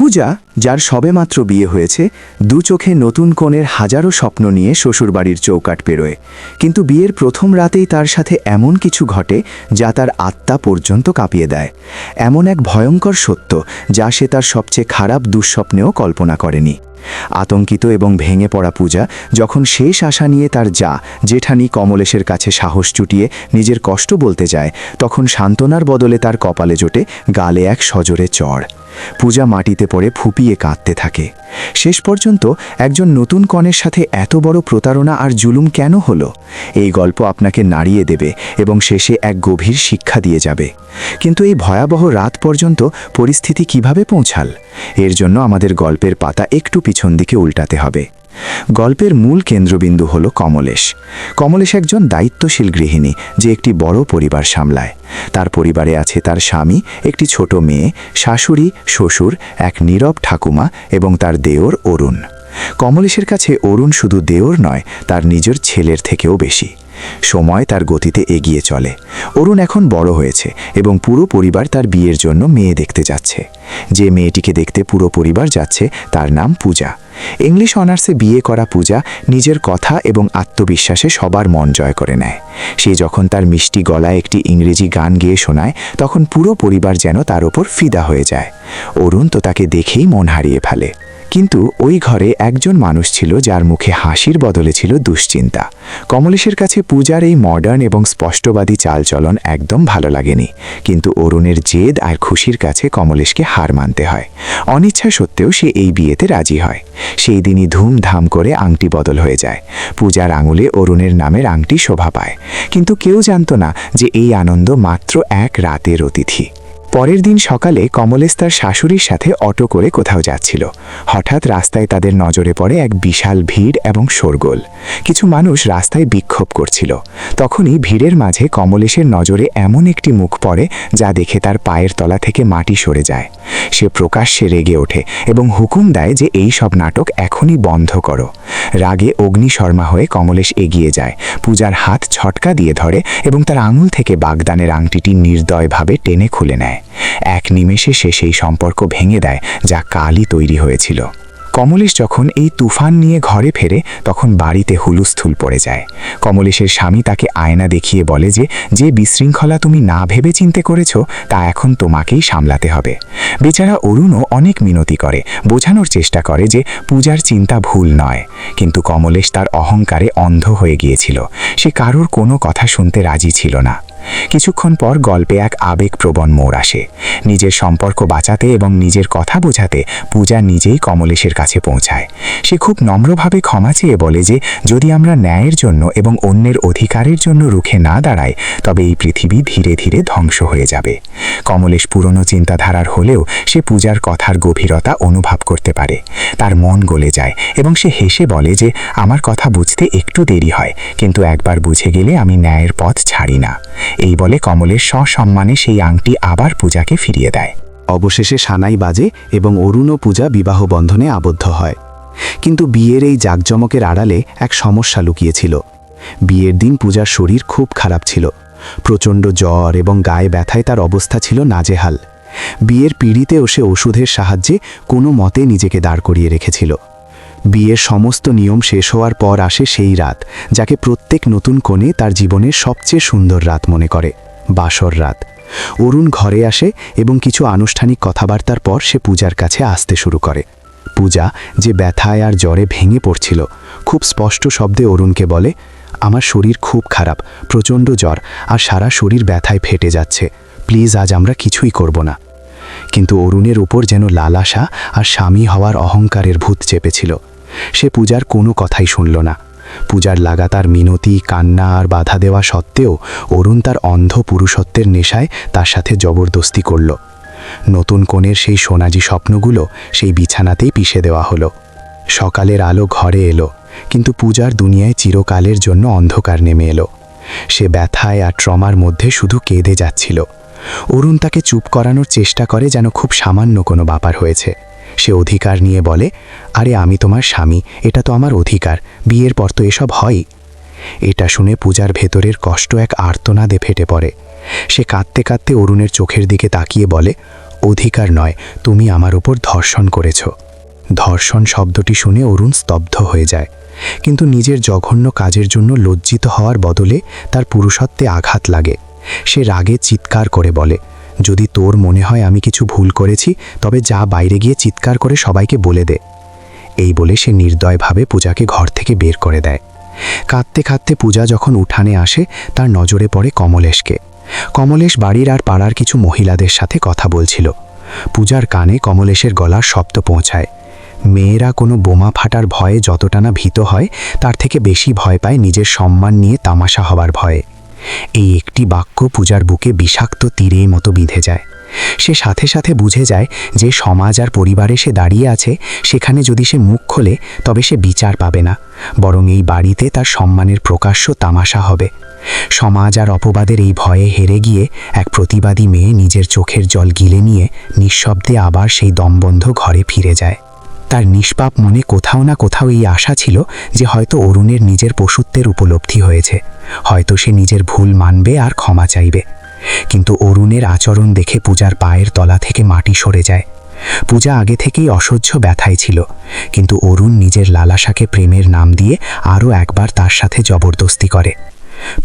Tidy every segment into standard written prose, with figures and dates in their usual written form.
পূজা, যার সবেমাত্র বিয়ে হয়েছে, দু চোখে নতুন কনের হাজারো স্বপ্ন নিয়ে শ্বশুরবাড়ির চৌকাঠ পেরোয়। কিন্তু বিয়ের প্রথম রাতেই তার সাথে এমন কিছু ঘটে যা তার আত্মা পর্যন্ত কাঁপিয়ে দেয়। এমন এক ভয়ঙ্কর সত্য যা সে তার সবচেয়ে খারাপ দুঃস্বপ্নেও কল্পনা করেনি। আতঙ্কিত এবং ভেঙে পড়া পূজা যখন শেষ আশা নিয়ে তার জেঠানি কমলেশের কাছে সাহস জুটিয়ে নিজের কষ্ট বলতে যায়, তখন সান্ত্বনার বদলে তার কপালে জোটে গালে এক সজোরে চড়। পূজা মাটিতে পড়ে ফুপিয়ে কাঁদতে থাকে। শেষ পর্যন্ত একজন নতুন কনের সাথে এত বড় প্রতারণা আর জুলুম কেন হলো? এই গল্প আপনাকে নাড়িয়ে দেবে এবং শেষে এক গভীর শিক্ষা দিয়ে যাবে। কিন্তু এই ভয়াবহ রাত পর্যন্ত পরিস্থিতি কিভাবে পৌঁছাল? এর জন্য আমাদের গল্পের পাতা একটু পিছন দিকে উল্টাতে হবে। গল্পের মূল কেন্দ্রবিন্দু হল কমলেশ। কমলেশ একজন দায়িত্বশীল গৃহিণী যে একটি বড় পরিবার সামলায়। তার পরিবারে আছে তার স্বামী, একটি ছোট মেয়ে, শাশুড়ি, শ্বশুর, এক নীরব ঠাকুমা এবং তার দেওর অরুণ। কমলেশের কাছে অরুণ শুধু দেওর নয়, তার নিজের ছেলের থেকেও বেশি। সময় তার গতিতে এগিয়ে চলে। অরুণ এখন বড় হয়েছে এবং পুরো পরিবার তার বিয়ের জন্য মেয়ে দেখতে যাচ্ছে। যে মেয়েটিকে দেখতে পুরো পরিবার যাচ্ছে তার নাম পূজা। ইংলিশ অনার্সে বিয়ে করা পূজা নিজের কথা এবং আত্মবিশ্বাসে সবার মন জয় করে নেয়। সে যখন তার মিষ্টি গলায় একটি ইংরেজি গান গেয়ে শোনায়, তখন পুরো পরিবার যেন তার ওপর ফিদা হয়ে যায়। অরুণ তো তাকে দেখেই মন হারিয়ে ফেলে। কিন্তু ওই ঘরে একজন মানুষ ছিল যার মুখে হাসির বদলে ছিল দুশ্চিন্তা। কমলেশের কাছে পূজার এই মডার্ন এবং স্পষ্টবাদী চালচলন একদম ভালো লাগেনি। কিন্তু অরুণের জেদ আর খুশির কাছে কমলেশকে হার মানতে হয়। অনিচ্ছা সত্ত্বেও সে এই বিয়েতে রাজি হয়। সেই দিনই ধুমধাম করে আংটি বদল হয়ে যায়। পূজার আঙুলে অরুণের নামের আংটি শোভা পায়। কিন্তু কেউ জানত না যে এই আনন্দ মাত্র এক রাতের অতিথি। পরের দিন সকালে কমলেশ তার শাশুড়ির সাথে অটো করে কোথাও যাচ্ছিল। হঠাৎ রাস্তায় তাদের নজরে পড়ে এক বিশাল ভিড় এবং শোরগোল। কিছু মানুষ রাস্তায় বিক্ষোভ করছিল। তখনই ভিড়ের মাঝে কমলেশের নজরে এমন একটি মুখ পড়ে যা দেখে তার পায়ের তলা থেকে মাটি সরে যায়। সে প্রকাশ্যে রেগে ওঠে এবং হুকুম দেয় যে এই সব নাটক এখনই বন্ধ করো। রাগে অগ্নিশর্মা হয়ে কমলেশ এগিয়ে যায়, পূজার হাত ছটকা দিয়ে ধরে এবং তার আঙুল থেকে বাগদানের আংটিটি নির্দয়ভাবে টেনে খুলে নেয়। এক নিমেষে সে সেই সম্পর্ক ভেঙে দেয় যা কালই তৈরি হয়েছিল। কমলেশ যখন এই তুফান নিয়ে ঘরে ফেরে, তখন বাড়িতে হুলুস্থুল পড়ে যায়। কমলেশের স্বামী তাকে আয়না দেখিয়ে বলে যে বিশৃঙ্খলা তুমি না ভেবে চিন্তে করেছ তা এখন তোমাকেই সামলাতে হবে। বেচারা অরুণও অনেক মিনতি করে, বোঝানোর চেষ্টা করে যে পূজার চিন্তা ভুল নয়। কিন্তু কমলেশ তার অহংকারে অন্ধ হয়ে গিয়েছিল। সে কারোর কোনো কথা শুনতে রাজি ছিল না। কিছুক্ষণ পর গল্পে এক আবেগপ্রবণ মোড় আসে। নিজের সম্পর্ক বাঁচাতে এবং নিজের কথা বোঝাতে পূজা নিজেই কমলেশের কাছে পৌঁছায়। সে খুব নম্রভাবে ক্ষমা চেয়ে বলে যে যদি আমরা ন্যায়ের জন্য এবং অন্যের অধিকারের জন্য রুখে না দাঁড়াই, তবে এই পৃথিবী ধীরে ধীরে ধ্বংস হয়ে যাবে। কমলেশ পুরনো চিন্তাধারার হলেও সে পূজার কথার গভীরতা অনুভব করতে পারে। তার মন গলে যায় এবং সে হেসে বলে যে আমার কথা বুঝতে একটু দেরি হয়, কিন্তু একবার বুঝে গেলে আমি ন্যায়ের পথ ছাড়ি না। এই বলে কমলেশ সসম্মানে সেই আংটি আবার পূজাকে ফিরিয়ে দেয়। অবশেষে সানাই বাজে এবং অরুণ ও পূজা বিবাহ বন্ধনে আবদ্ধ হয়। কিন্তু বিয়ের এই জাঁকজমকের আড়ালে এক সমস্যা লুকিয়েছিল। বিয়ের দিন পূজার শরীর খুব খারাপ ছিল। প্রচণ্ড জ্বর এবং গায়ে ব্যথায় তার অবস্থা ছিল নাজেহাল। বিয়ের পিঁড়িতেও সে ওষুধের সাহায্যে কোনো মতে নিজেকে দাঁড় করিয়ে রেখেছিল। বিয়ের সমস্ত নিয়ম শেষ হওয়ার পর আসে সেই রাত যাকে প্রত্যেক নতুন কনে তার জীবনের সবচেয়ে সুন্দর রাত মনে করে, বাসর রাত। অরুণ ঘরে আসে এবং কিছু আনুষ্ঠানিক কথাবার্তার পর সে পূজার কাছে আসতে শুরু করে। পূজা, যে ব্যথায় আর জ্বরে ভেঙে পড়ছিল, খুব স্পষ্ট শব্দে অরুণকে বলে, আমার শরীর খুব খারাপ, প্রচণ্ড জ্বর আর সারা শরীর ব্যথায় ফেটে যাচ্ছে, প্লিজ আজ আমরা কিছুই করব না। কিন্তু অরুণের উপর যেন লালাসা আর স্বামী হওয়ার অহংকারের ভূত চেপেছিল। সে পূজার কোনো কথাই শুনল না। পূজার লাগাতার মিনতি, কান্না আর বাধা দেওয়া সত্ত্বেও অরুণ তার অন্ধ পুরুষত্বের নেশায় তার সাথে জবরদস্তি করল। নতুন কনের সেই সোনাজি স্বপ্নগুলো সেই বিছানাতেই পিষে দেওয়া হলো। সকালের আলো ঘরে এলো, কিন্তু পূজার দুনিয়ায় চিরকালের জন্য অন্ধকার নেমে এলো। সে ব্যথায় আর ট্রমার মধ্যে শুধু কেঁদে যাচ্ছিল। অরুণ তাকে চুপ করানোর চেষ্টা করে যেন খুব সামান্য কোনো ব্যাপার হয়েছে। সে অধিকার নিয়ে বলে, আরে আমি তোমার স্বামী, এটা তো আমার অধিকার, বিয়ের পর তো এসব হয়। এটা শুনে পূজার ভেতরের কষ্ট এক আর্তনাদে ফেটে পড়ে। সে কাঁদতে কাঁদতে অরুণের চোখের দিকে তাকিয়ে বলে, অধিকার নয়, তুমি আমার উপর ধর্ষণ করেছ। ধর্ষণ শব্দটি শুনে অরুণ স্তব্ধ হয়ে যায়, কিন্তু নিজের জঘন্য কাজের জন্য লজ্জিত হওয়ার বদলে তার পুরুষত্বে আঘাত লাগে। সে রাগে চিৎকার করে বলে, যদি তোর মনে হয় আমি কিছু ভুল করেছি, তবে যা বাইরে গিয়ে চিৎকার করে সবাইকে বলে দে। এই বলে সে নির্দয়ভাবে পূজাকে ঘর থেকে বের করে দেয়। কাঁদতে কাঁদতে পূজা যখন উঠানে আসে, তার নজরে পড়ে কমলেশকে। কমলেশ বাড়ির আর পাড়ার কিছু মহিলাদের সাথে কথা বলছিল। পূজার কানে কমলেশের গলার শব্দ পৌঁছায়। মেয়েরা কোনো বোমা ফাটার ভয়ে যতটা না ভীত হয়, তার থেকে বেশি ভয় পায় নিজের সম্মান নিয়ে তামাশা হবার ভয়ে। এই একটি বাক্য পূজার বুকে বিষাক্ত তীরের মতো বিঁধে যায়। সে সাথে সাথে বুঝে যায় যে সমাজ আর পরিবারে সে দাঁড়িয়ে আছে, সেখানে যদি সে মুখ খোলে তবে সে বিচার পাবে না, বরং এই বাড়িতে তার সম্মানের প্রকাশ্য তামাশা হবে। সমাজ আর অপবাদের এই ভয়ে হেরে গিয়ে এক প্রতিবাদী মেয়ে নিজের চোখের জল গিলে নিয়ে নিঃশব্দে আবার সেই দমবন্ধ ঘরে ফিরে যায়। তার নিষ্পাপ মনে কোথাও না কোথাও এই আশা ছিল যে হয়তো অরুণের নিজের পশুত্বের উপলব্ধি হয়েছে, হয়তো সে নিজের ভুল মানবে আর ক্ষমা চাইবে। কিন্তু অরুণের আচরণ দেখে পূজার পায়ের তলা থেকে মাটি সরে যায়। পূজা আগে থেকেই অসহ্য ব্যথায় ছিল, কিন্তু অরুণ নিজের লালাসাকে প্রেমের নাম দিয়ে আরও একবার তার সাথে জবরদস্তি করে।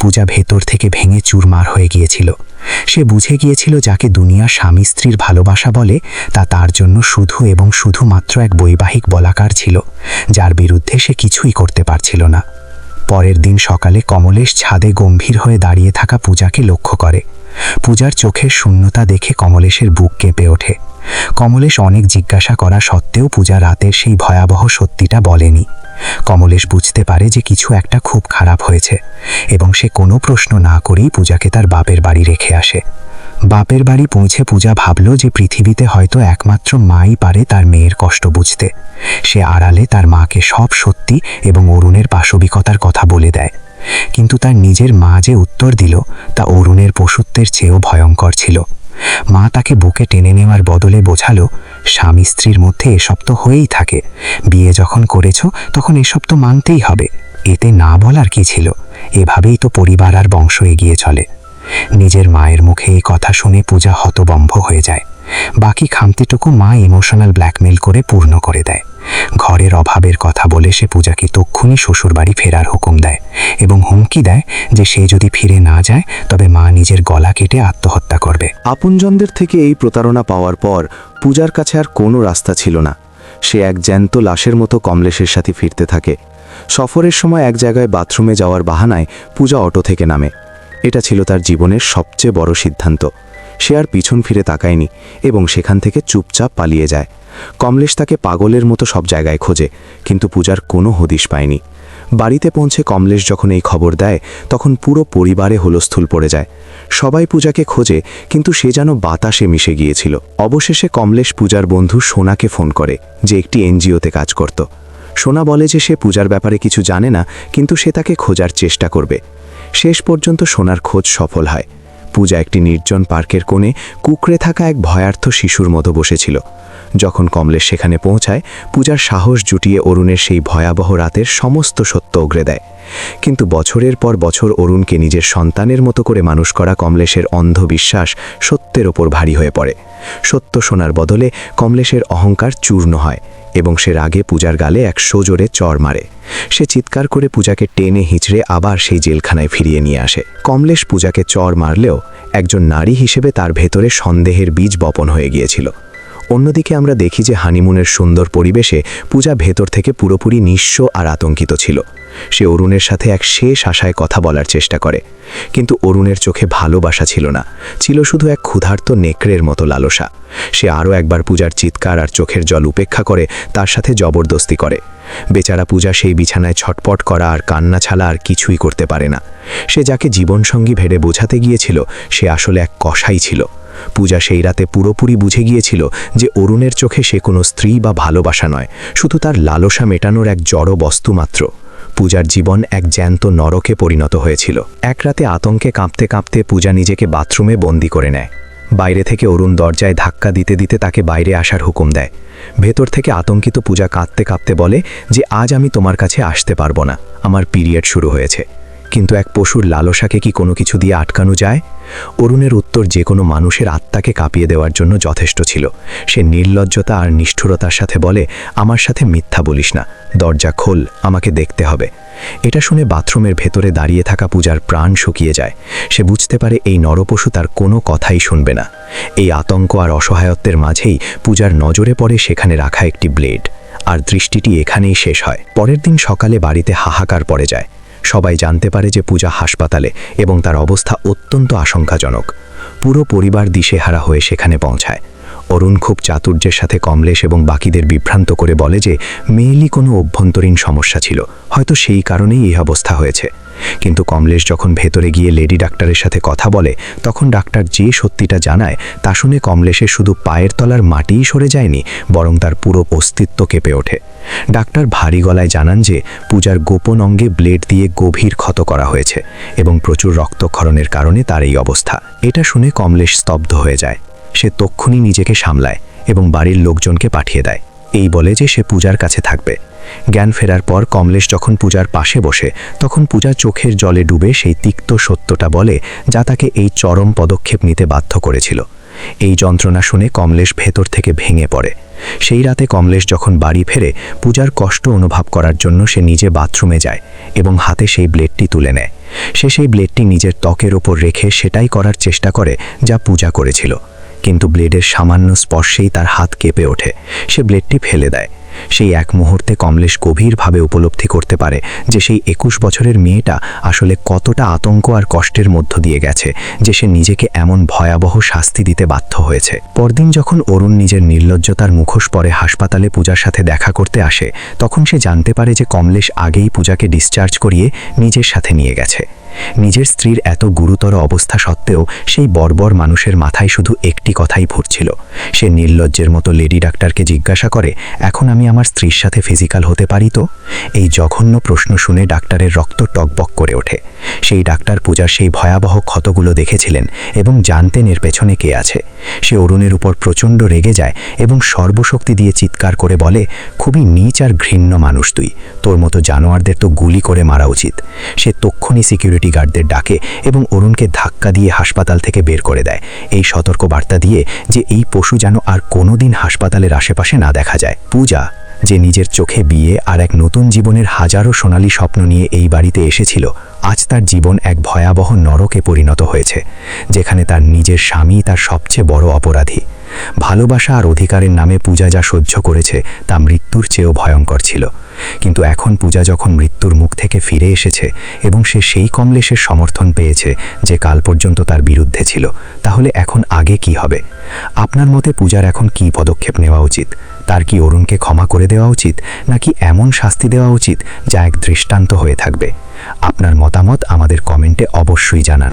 পূজা ভেতর থেকে ভেঙে চুরমার হয়ে গিয়েছিল। সে বুঝে গিয়েছিল যাকে দুনিয়া স্বামী স্ত্রীর ভালোবাসা বলে, তা তার জন্য শুধু এবং শুধুমাত্র এক বৈবাহিক বলাকার ছিল, যার বিরুদ্ধে সে কিছুই করতে পারছিল না। পরের দিন সকালে কমলেশ ছাদে গম্ভীর হয়ে দাঁড়িয়ে থাকা পূজাকে লক্ষ্য করে। পূজার চোখের শূন্যতা দেখে কমলেশের বুক কেঁপে ওঠে। কমলেশ অনেক জিজ্ঞাসা করা সত্ত্বেও পূজা রাতের সেই ভয়াবহ সত্যিটা বলেনি। কমলেশ বুঝতে পারে যে কিছু একটা খুব খারাপ হয়েছে, এবং সে কোনো প্রশ্ন না করেই পূজাকে তার বাপের বাড়ি রেখে আসে। বাপের বাড়ি পৌঁছে পূজা ভাবল যে পৃথিবীতে হয়তো একমাত্র মাই পারে তার মেয়ের কষ্ট বুঝতে। সে আড়ালে তার মাকে সব সত্যি এবং অরুণের পাশবিকতার কথা বলে দেয়, কিন্তু তার নিজের মা যে উত্তর দিল তা অরুণের পশুত্বের চেয়েও ভয়ঙ্কর ছিল। মা তাকে বুকে টেনে নেওয়ার বদলে বোঝালো, স্বামী স্ত্রীর মধ্যে এসব তো হয়েই থাকে, বিয়ে যখন করেছ তখন এসব তো মানতেই হবে, এতে না বলার কি ছিল, এভাবেই তো পরিবার আর বংশ এগিয়ে চলে। নিজের মায়ের মুখে এই কথা শুনে পূজা হতবম্ব হয়ে যায়। বাকি খামতিটুকু মা ইমোশনাল ব্ল্যাকমেল করে পূর্ণ করে দেয়। ঘরের অভাবের কথা বলে সে পূজাকে তক্ষুনি শ্বশুরবাড়ি ফেরার হুকুম দেয় এবং হুমকি দেয় যে সে যদি ফিরে না যায় তবে মা নিজের গলা কেটে আত্মহত্যা করবে। আপনজনদের থেকে এই প্রতারণা পাওয়ার পর পূজার কাছে আর কোনো রাস্তা ছিল না। সে এক জ্যান্ত লাশের মতো কমলেশের সাথে ফিরতে থাকে। সফরের সময় এক জায়গায় বাথরুমে যাওয়ার বাহানায় পূজা অটো থেকে নামে। এটা ছিল তার জীবনের সবচেয়ে বড় সিদ্ধান্ত। সে আর পিছন ফিরে তাকায়নি এবং সেখান থেকে চুপচাপ পালিয়ে যায়। কমলেশ তাকে পাগলের মতো সব জায়গায় খোঁজে, কিন্তু পূজার কোনো হদিশ পায়নি। বাড়িতে পৌঁছে কমলেশ যখন এই খবর দেয়, তখন পুরো পরিবারে হুলস্থুল পড়ে যায়। সবাই পূজাকে খোঁজে, কিন্তু সে যেন বাতাসে মিশে গিয়েছিল। অবশেষে কমলেশ পূজার বন্ধু সোনাকে ফোন করে, যে একটি এনজিওতে কাজ করত। সোনা বলে যে সে পূজার ব্যাপারে কিছু জানে না, কিন্তু সে তাকে খোঁজার চেষ্টা করবে। শেষ পর্যন্ত সোনার খোঁজ সফল হয়। পূজা একটি নির্জন পার্কের কোণে কুঁকড়ে থাকা এক ভয়ার্থ শিশুর মতো বসেছিল। যখন কমলেশ সেখানে পৌঁছায়, পূজার সাহস জুটিয়ে অরুণের সেই ভয়াবহ রাতের সমস্ত সত্য উগরে দেয়। কিন্তু বছরের পর বছর অরুণকে নিজের সন্তানের মতো করে মানুষ করা কমলেশের অন্ধবিশ্বাস সত্যের ওপর ভারী হয়ে পড়ে। সত্য শোনার বদলে কমলেশের অহংকার চূর্ণ হয় এবং সে রাগে পূজার গালে এক সোজোরে চড় মারে। সে চিৎকার করে পূজাকে টেনে হিঁচড়ে আবার সেই জেলখানায় ফিরিয়ে নিয়ে আসে। কমলেশ পূজাকে চড় মারলেও একজন নারী হিসেবে তার ভেতরে সন্দেহের বীজ বপন হয়ে গিয়েছিল। অন্যদিকে আমরা দেখি যে হানিমুনের সুন্দর পরিবেশে পূজা ভেতর থেকে পুরোপুরি নিঃস্ব আর আতঙ্কিত ছিল। সে অরুণের সাথে এক শেষ আশায় কথা বলার চেষ্টা করে, কিন্তু অরুণের চোখে ভালোবাসা ছিল না, ছিল শুধু এক ক্ষুধার্ত নেকড়ের মতো লালসা। সে আরও একবার পূজার চিৎকার আর চোখের জল উপেক্ষা করে তার সাথে জবরদস্তি করে। বেচারা পূজা সেই বিছানায় ছটপট করা আর কান্না ছাড়া আর কিছুই করতে পারে না। সে যাকে জীবনসঙ্গী ভেবে বোঝাতে গিয়েছিল, সে আসলে এক কসাই ছিল। পূজা সেই রাতে পুরোপুরি বুঝে গিয়েছিল যে অরুণের চোখে সে কোনো স্ত্রী বা ভালোবাসা নয়, শুধু তার লালসা মেটানোর এক জড় বস্তু মাত্র। পূজার জীবন এক জ্যান্ত নরকে পরিণত হয়েছিল। এক রাতে আতঙ্কে কাঁপতে কাঁপতে পূজা নিজেকে বাথরুমে বন্দি করে নেয়। বাইরে থেকে অরুণ দরজায় ধাক্কা দিতে দিতে তাকে বাইরে আসার হুকুম দেয়। ভেতর থেকে আতঙ্কিত পূজা কাঁদতে কাঁদতে বলে যে আজ আমি তোমার কাছে আসতে পারবো না, আমার পিরিয়ড শুরু হয়েছে। কিন্তু এক পশুর লালসাকে কি কোনো কিছু দিয়ে আটকানো যায়? অরুণের উত্তর যে কোনো মানুষের আত্মাকে কাঁপিয়ে দেওয়ার জন্য যথেষ্ট ছিল। সে নির্লজ্জতা আর নিষ্ঠুরতার সাথে বলে, আমার সাথে মিথ্যা বলিস না, দরজা খোল, আমাকে দেখতে হবে। এটা শুনে বাথরুমের ভেতরে দাঁড়িয়ে থাকা পূজার প্রাণ শুকিয়ে যায়। সে বুঝতে পারে এই নরপশু তার কোনো কথাই শুনবে না। এই আতঙ্ক আর অসহায়ত্বের মাঝেই পূজার নজরে পড়ে সেখানে রাখা একটি ব্লেড, আর দৃষ্টিটি এখানেই শেষ হয়। পরের দিন সকালে বাড়িতে হাহাকার পড়ে যায়। সবাই জানতে পারে যে পূজা হাসপাতালে এবং তার অবস্থা অত্যন্ত আশঙ্কাজনক। পুরো পরিবার দিশেহারা হয়ে সেখানে পৌঁছায়। অরুণ খুব চাতুর্যের সাথে কমলেশ এবং বাকিদের বিভ্রান্ত করে বলে যে মেয়েলি কোনো অভ্যন্তরীণ সমস্যা ছিল, হয়তো সেই কারণেই এই অবস্থা হয়েছে। কিন্তু কমলেশ যখন ভেতরে গিয়ে লেডি ডাক্তারের সাথে কথা বলে, তখন ডাক্তার যে সত্যিটা জানায় তা শুনে কমলেশের শুধু পায়ের তলার মাটিই সরে যায়নি, বরং তার পুরো অস্তিত্ব কেঁপে ওঠে। ডাক্তার ভারী গলায় জানান যে পূজার গোপন অঙ্গে ব্লেড দিয়ে গভীর ক্ষত করা হয়েছে এবং প্রচুর রক্তক্ষরণের কারণে তার এই অবস্থা। এটা শুনে কমলেশ স্তব্ধ হয়ে যায়। সে তক্ষুনি নিজেকে সামলায় এবং বাড়ির লোকজনকে পাঠিয়ে দেয়, এই বলে যে সে পূজার কাছে থাকবে। জ্ঞান ফেরার পর কমলেশ যখন পূজার পাশে বসে, তখন পূজা চোখের জলে ডুবে সেই তিক্ত সত্যটা বলে যা তাকে এই চরম পদক্ষেপ নিতে বাধ্য করেছিল। এই যন্ত্রণা শুনে কমলেশ ভেতর থেকে ভেঙে পড়ে। সেই রাতে কমলেশ যখন বাড়ি ফেরে, পূজার কষ্ট অনুভব করার জন্য সে নিজে বাথরুমে যায় এবং হাতে সেই ব্লেডটি তুলে নেয়। সে সেই ব্লেডটি নিজের ত্বকের ওপর রেখে সেটাই করার চেষ্টা করে যা পূজা করেছিল, কিন্তু ব্লেডের সামান্য স্পর্শেই তার হাত কেঁপে ওঠে। সে ব্লেডটি ফেলে দেয়। সেই এক মুহূর্তে কমলেশ গভীরভাবে উপলব্ধি করতে পারে যে সেই 21 বছরের মেয়েটা আসলে কতটা আতঙ্ক আর কষ্টের মধ্য দিয়ে গেছে যে সে নিজেকে এমন ভয়াবহ শাস্তি দিতে বাধ্য হয়েছে। পরদিন যখন অরুণ নিজের নির্লজ্জতার মুখোশ পরে হাসপাতালে পূজার সাথে দেখা করতে আসে, তখন সে জানতে পারে যে কমলেশ আগেই পূজাকে ডিসচার্জ করিয়ে নিজের সাথে নিয়ে গেছে। নিজের স্ত্রীর এত গুরুতর অবস্থা সত্ত্বেও সেই বর্বর মানুষের মাথায় শুধু একটি কথাই ঘুরছিল। সে নির্লজ্জের মতো লেডি ডাক্তারকে জিজ্ঞাসা করে, এখন আমি আমার স্ত্রীর সাথে ফিজিক্যাল হতে পারি তো? এই জঘন্য প্রশ্ন শুনে ডাক্তারের রক্ত টকবক করে ওঠে। সেই ডাক্তার পূজার সেই ভয়াবহ ক্ষতগুলো দেখেছিলেন এবং জানতেন এর পেছনে কে আছে। সে অরুণের উপর প্রচণ্ড রেগে যায় এবং সর্বশক্তি দিয়ে চিৎকার করে বলে, খুবই নীচ আর ঘৃণ্য মানুষ তুই, তোর মতো জানোয়ারদের তো গুলি করে মারা উচিত। সে তক্ষুনি সিকিউরিটি গার্ডদের ডাকে এবং অরুণকে ধাক্কা দিয়ে হাসপাতাল থেকে বের করে দেয়, এই সতর্ক বার্তা দিয়ে যে এই পশু যেন আর কোনোদিন হাসপাতালের আশেপাশে না দেখা যায়। পূজা, যে নিজের চোখে বিয়ে আর এক নতুন জীবনের হাজারো সোনালী স্বপ্ন নিয়ে এই বাড়িতে এসেছিল, আজ তার জীবন এক ভয়াবহ নরকে পরিণত হয়েছে, যেখানে তার নিজের স্বামী তার সবচেয়ে বড় অপরাধী। ভালোবাসা আর অধিকারের নামে পূজা যা সহ্য করেছে তা মৃত্যুর চেয়েও ভয়ঙ্কর ছিল। কিন্তু এখন পূজা যখন মৃত্যুর মুখ থেকে ফিরে এসেছে এবং সে সেই কমলেশের সমর্থন পেয়েছে যে কাল পর্যন্ত তার বিরুদ্ধে ছিল, তাহলে এখন আগে কি হবে? আপনার মতে পূজার এখন কি পদক্ষেপ নেওয়া উচিত? তার কি অরুণকে ক্ষমা করে দেওয়া উচিত, নাকি এমন শাস্তি দেওয়া উচিত যা এক দৃষ্টান্ত হয়ে থাকবে? আপনার মতামত আমাদের কমেন্টে অবশ্যই জানান।